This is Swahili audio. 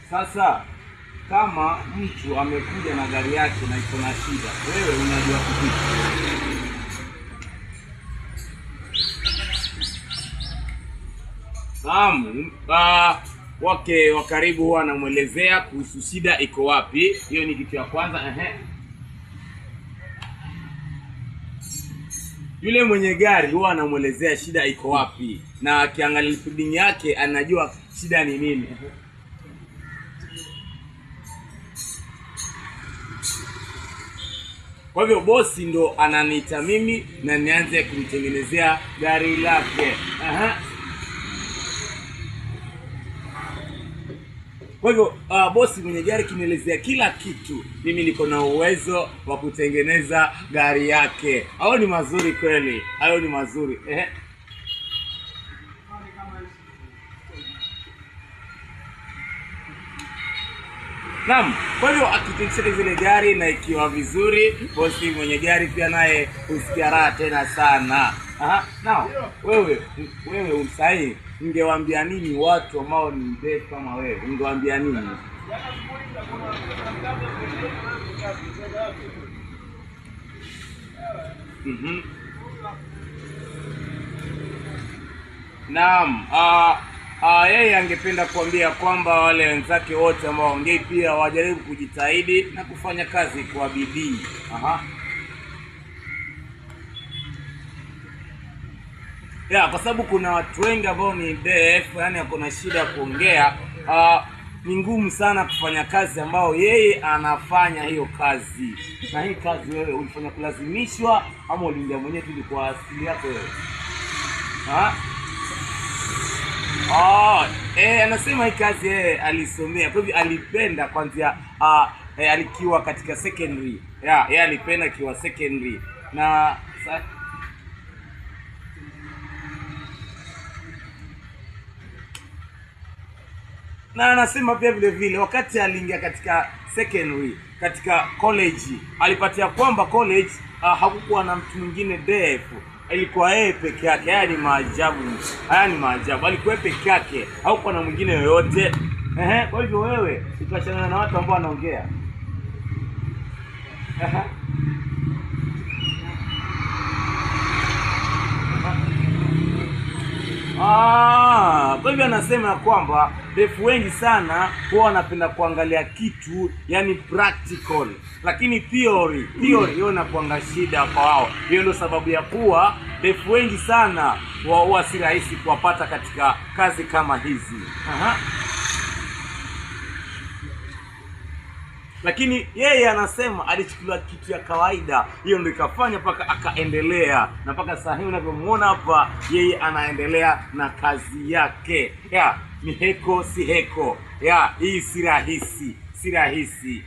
Sasa kama mtu amekuja na gari yake na iko na shida, wewe unajua kupika. Wake wa karibu huwa anamuelezea kuhusu shida iko wapi. Hiyo ni kitu ya kwanza. Yule mwenye gari huwa anamuelezea shida iko wapi, na akiangalia recording yake anajua shida ni nini. Kwa hivyo bosi ndo ananiita mimi na nianze kumtengenezea gari lake. Kwa hivyo bosi mwenye gari kinielezea kila kitu, mimi niko na uwezo wa kutengeneza gari yake. Hayo ni mazuri kweli, hayo ni mazuri. Naam, kwa hivyo akitengeneza zile gari na ikiwa vizuri, bosi mwenye gari pia naye husikia raha tena sana. Now, wewe usai ungewaambia nini watu ambao ni mdefu kama wewe? Ungewaambia nini? Naam, yeye angependa kuambia kwamba wale wenzake wote ambao ongei pia wajaribu kujitahidi na kufanya kazi kwa bidii. Kwa sababu kuna watu wengi ambao ni deaf, yani wako na shida ya kuongea. Ni ngumu sana kufanya kazi ambao yeye anafanya hiyo kazi. Na hii kazi wewe ulifanya kulazimishwa ama uliingia mwenyewe tu kwa asili yako wewe? Anasema hii kazi yeye alisomea, kwa hivyo alipenda kwanza alikiwa katika secondary. Yeye alipenda kiwa secondary na anasema pia vile vile wakati aliingia katika secondary, katika college, alipatia kwamba college hakukuwa na mtu mwingine deaf, ilikuwa yeye peke yake. Haya ni maajabu, alikuwa peke yake, hakukuwa na mwingine yoyote. Kwa hivyo wewe ukachana na watu ambao wanaongea. Kwa hivyo anasema kwamba defu wengi sana huwa wanapenda kuangalia kitu yani practical, lakini theory hiyo inakuanga shida kwa wao. Hiyo ndio sababu ya kuwa defu wengi sana huwa si rahisi kuwapata katika kazi kama hizi. Lakini yeye anasema alichukulia kitu ya kawaida, hiyo ndio ikafanya paka akaendelea, na paka sasa hivi unavyomuona hapa yeye anaendelea na kazi yake. Ni heko si heko. Hii si rahisi.